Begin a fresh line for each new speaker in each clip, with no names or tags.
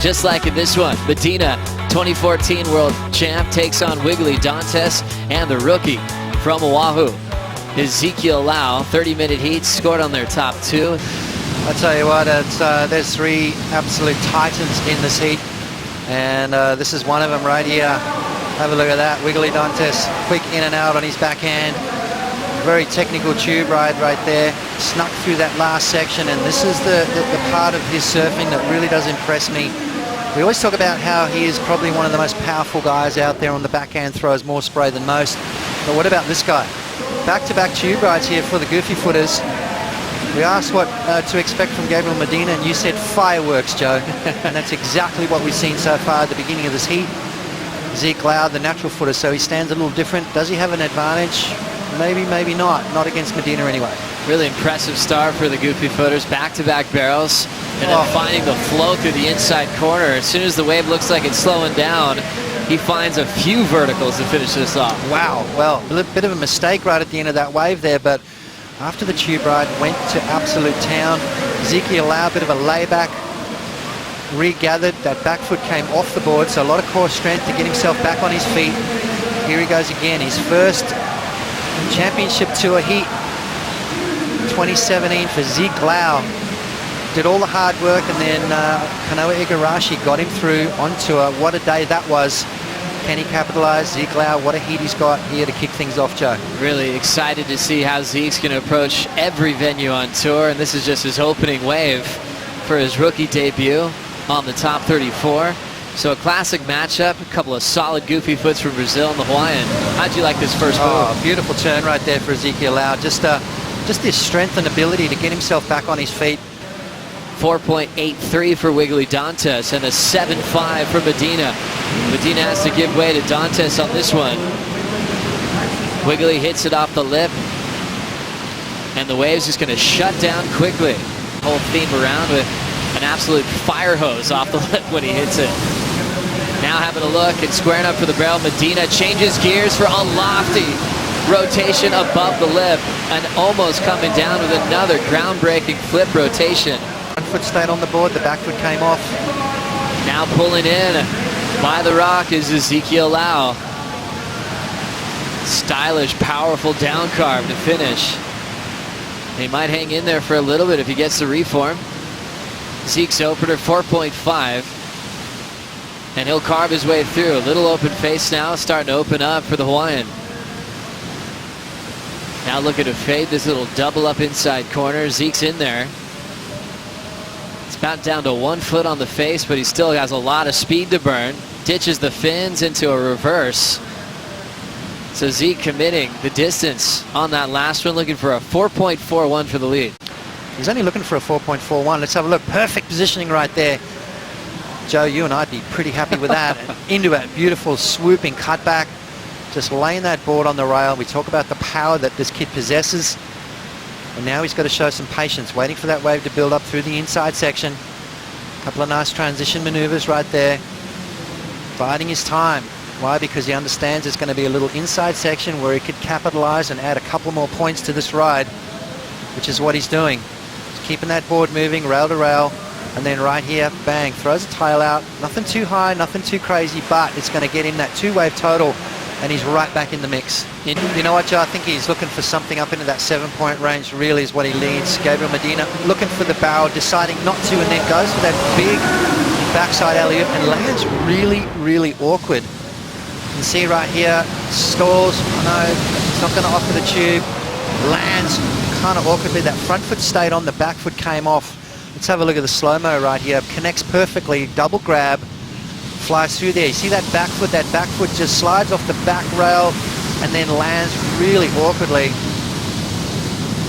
Just like in this one, Medina, 2014 world champ, takes on Wiggolly, Dantas, and the rookie from Oahu, Ezekiel. 30-minute heats, scored on their top two.
I tell you what, there's three absolute titans in this heat, and this is one of them right here. Have a look at that. Wiggolly Dantas, quick in and out on his backhand. Very technical tube ride right there. Snuck through that last section, and this is the part of his surfing that really does impress me. We always talk about how he is probably one of the most powerful guys out there on the backhand, throws more spray than most. But what about this guy? Back-to-back tube rides here for the goofy footers. We asked what to expect from Gabriel Medina, and you said fireworks, Joe. And that's exactly what we've seen so far at the beginning of this heat. Ezekiel, the natural footer, so he stands a little different. Does he have an advantage? Maybe, maybe not. Not against Medina anyway.
Really impressive start for the goofy footers. Back-to-back barrels, and then finding the flow through the inside corner. As soon as the wave looks like it's slowing down, he finds a few verticals to finish this off. Wow.
Well, a bit of a mistake right at the end of that wave there, but after the tube ride, went to absolute town. Ezekiel allowed a bit of a layback, regathered. That back foot came off the board, so a lot of core strength to get himself back on his feet. Here he goes again, his first championship tour heat, 2017 for Ezekiel. Did all the hard work, and then Kanoa Igarashi got him through on tour. What a day that was. Can he capitalize? Ezekiel, what a heat he's got here to kick things off, Joe.
Really excited to see how Zeke's going to approach every venue on tour, and this is just his opening wave for his rookie debut on the top 34. So a classic matchup, a couple of solid goofy foots from Brazil and the Hawaiian. How'd you like this first move?
Oh, beautiful turn right there for Ezekiel. Just this strength and ability to get himself back on his feet.
4.83 for Wiggolly Dantas and a 7.5 for Medina. Medina has to give way to Dantas on this one. Wiggolly hits it off the lip, and the wave's just going to shut down quickly. Whole theme around with an absolute fire hose off the lip when he hits it. Now having a look and squaring up for the barrel, Medina changes gears for a lofty rotation above the lip, and almost coming down with another groundbreaking flip rotation.
Front foot stayed on the board, the back foot came off.
Now pulling in by the rock is Ezekiel. Stylish, powerful down carve to finish. He might hang in there for a little bit if he gets the reform. Zeke's opener, 4.5. And he'll carve his way through. A little open face now, starting to open up for the Hawaiian. Now looking to fade this little double up inside corner. Zeke's in there. It's about down to 1 foot on the face, but he still has a lot of speed to burn. Ditches the fins into a reverse. So Zeke committing the distance on that last one, looking for a 4.41 for the lead.
He's only looking for a 4.41. Let's have a look. Perfect positioning right there. Joe, you and I'd be pretty happy with that. Into a beautiful swooping cutback. Just laying that board on the rail. We talk about the power that this kid possesses. And now he's got to show some patience, waiting for that wave to build up through the inside section. A couple of nice transition maneuvers right there. Biding his time. Why? Because he understands there's going to be a little inside section where he could capitalize and add a couple more points to this ride, which is what he's doing. He's keeping that board moving, rail to rail. And then right here, bang, throws a tail out. Nothing too high, nothing too crazy, but it's going to get him that 2-wave total, and he's right back in the mix. You know what, Joe? I think he's looking for something up into that 7-point range, really is what he leads. Gabriel Medina looking for the barrel, deciding not to, and then goes for that big backside alley-oop and lands really, really awkward. You can see right here, stalls. No, it's not going to offer the tube. Lands kind of awkwardly. That front foot stayed on, the back foot came off. Let's have a look at the slow-mo right here. Connects perfectly, double grab, flies through there. You see that back foot just slides off the back rail and then lands really awkwardly.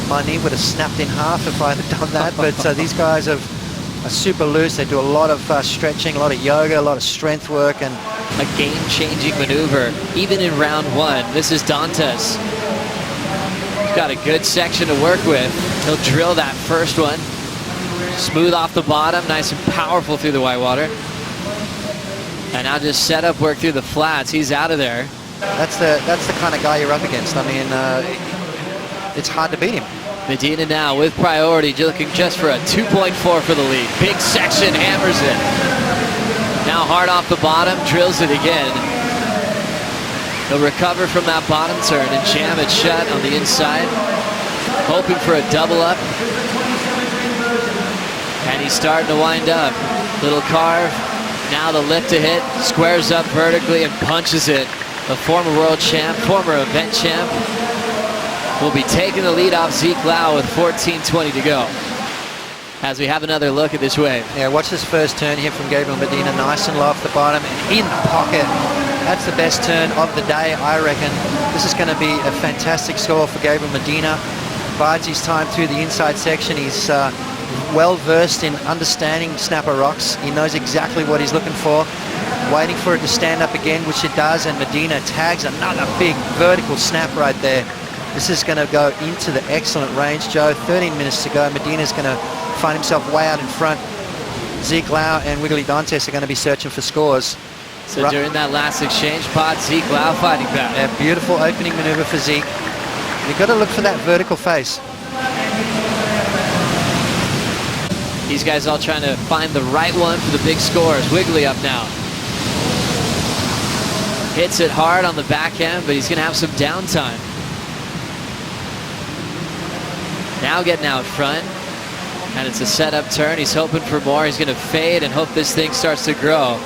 My knee would have snapped in half if I had done that, but these guys are super loose. They do a lot of stretching, a lot of yoga, a lot of strength work, and
a game-changing maneuver, even in round 1. This is Dantas. He's got a good section to work with. He'll drill that first one. Smooth off the bottom, nice and powerful through the white water. And now just set up work through the flats. He's out of there.
That's the kind of guy you're up against. I mean, it's hard to beat him.
Medina now with priority, looking just for a 2.4 for the lead. Big section, hammers it. hard off the bottom, drills it again. He'll recover from that bottom turn and jam it shut on the inside, hoping for a double up. And he's starting to wind up. Little carve. Now the lip to hit, squares up vertically and punches it. The former world champ, former event champ, will be taking the lead off Zeke Lau with 14:20 to go. As we have another look at this wave.
Yeah, watch this first turn here from Gabriel Medina, nice and low off the bottom and in the pocket. That's the best turn of the day, I reckon. This is going to be a fantastic score for Gabriel Medina. Bides his time through the inside section. He's well versed in understanding snapper rocks. He knows exactly what he's looking for. Waiting for it to stand up again, which it does, and Medina tags another big vertical snap right there. This is going to go into the excellent range, Joe. 13 minutes to go. Medina's going to find himself way out in front. Zeke Lau and Wiggolly Dantas are going to be searching for scores.
So during that last exchange pot, Zeke Lau fighting back.
A beautiful opening maneuver for Zeke. You've got to look for that vertical face.
These guys all trying to find the right one for the big scores. Wiggolly up now. Hits it hard on the back end, but he's going to have some downtime. Now getting out front, and it's a setup turn. He's hoping for more. He's going to fade and hope this thing starts to grow.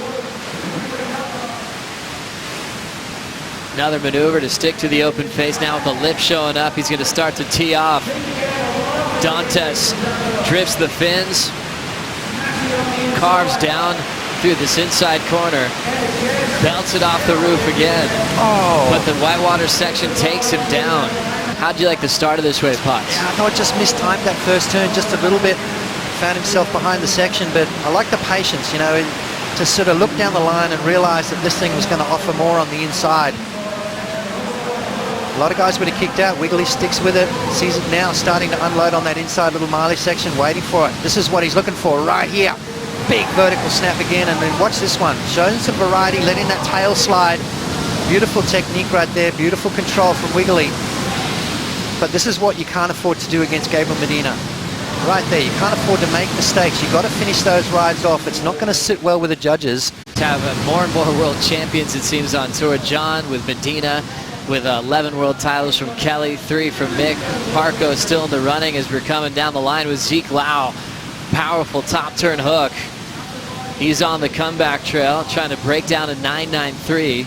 Another maneuver to stick to the open face. Now with the lip showing up, he's going to start to tee off. Dantas drifts the fins, carves down through this inside corner, belts it off the roof again.
Oh!
But the whitewater section takes him down. How'd you like the start of this wave, Potts?
Yeah, I thought just mistimed that first turn just a little bit. Found himself behind the section, but I like the patience, you know, to sort of look down the line and realize that this thing was going to offer more on the inside. A lot of guys would have kicked out. Wiggolly sticks with it, sees it now, starting to unload on that inside little Marley section, waiting for it. This is what he's looking for right here. Big vertical snap again, and then watch this one. Showing some variety, letting that tail slide. Beautiful technique right there, beautiful control from Wiggolly. But this is what you can't afford to do against Gabriel Medina. Right there, you can't afford to make mistakes. You've got to finish those rides off. It's not going to sit well with the judges.
To have more and more world champions, it seems, on tour. John with Medina, with 11 world titles from Kelly, 3 from Mick. Parco still in the running as we're coming down the line with Zeke Lau. Powerful top turn hook. He's on the comeback trail, trying to break down a 993.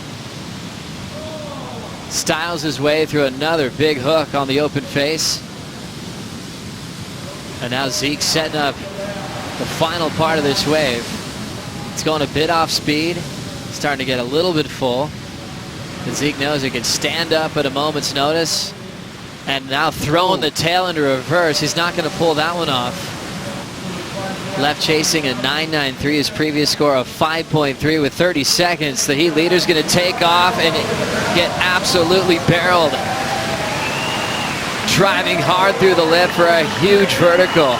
Styles his way through another big hook on the open face. And now Zeke setting up the final part of this wave. It's going a bit off speed, starting to get a little bit full. And Zeke knows he can stand up at a moment's notice. And now throwing the tail into reverse. He's not going to pull that one off. Left chasing a 9.93, his previous score of 5.3 with 30 seconds. The heat leader's going to take off and get absolutely barreled. Driving hard through the lip for a huge vertical.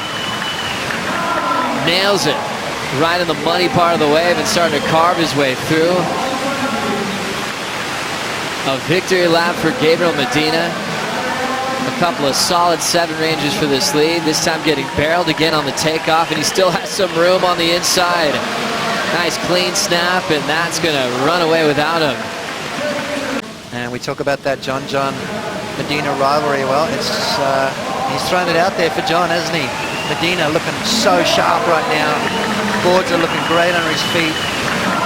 Nails it right in the muddy part of the wave and starting to carve his way through. A victory lap for Gabriel Medina. A couple of solid 7 ranges for this lead. This time getting barreled again on the takeoff, and he still has some room on the inside. Nice clean snap, and that's going to run away without him.
And we talk about that John Medina rivalry. Well, it's he's thrown it out there for John, hasn't he? Medina looking so sharp right now. Boards are looking great under his feet.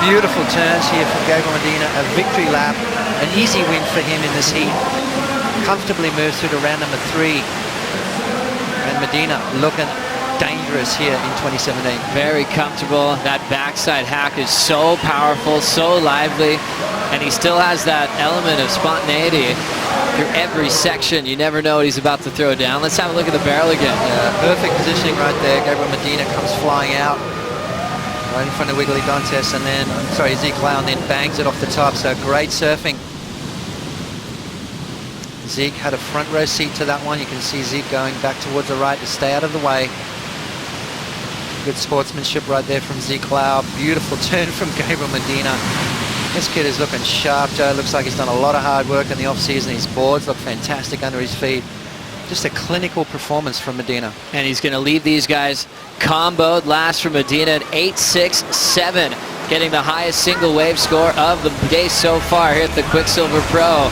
Beautiful turns here from Gabriel Medina. A victory lap, an easy win for him in this heat. Comfortably moves through to round number 3. And Medina looking dangerous here in 2017.
Very comfortable. That backside hack is so powerful, so lively, and he still has that element of spontaneity through every section. You never know what he's about to throw down. Let's have a look at the barrel again.
Perfect positioning right there. Gabriel Medina comes flying out right in front of Wiggolly Dantas, and then, Zeke Lau, and then bangs it off the top. So great surfing. Zeke had a front row seat to that one. You can see Zeke going back towards the right to stay out of the way. Good sportsmanship right there from Zeke Lau. Beautiful turn from Gabriel Medina. This kid is looking sharp, Joe. Looks like he's done a lot of hard work in the off-season. His boards look fantastic under his feet. Just a clinical performance from Medina.
And he's going to leave these guys comboed last for Medina at 8-6-7. getting the highest single wave score of the day so far here at the Quiksilver Pro.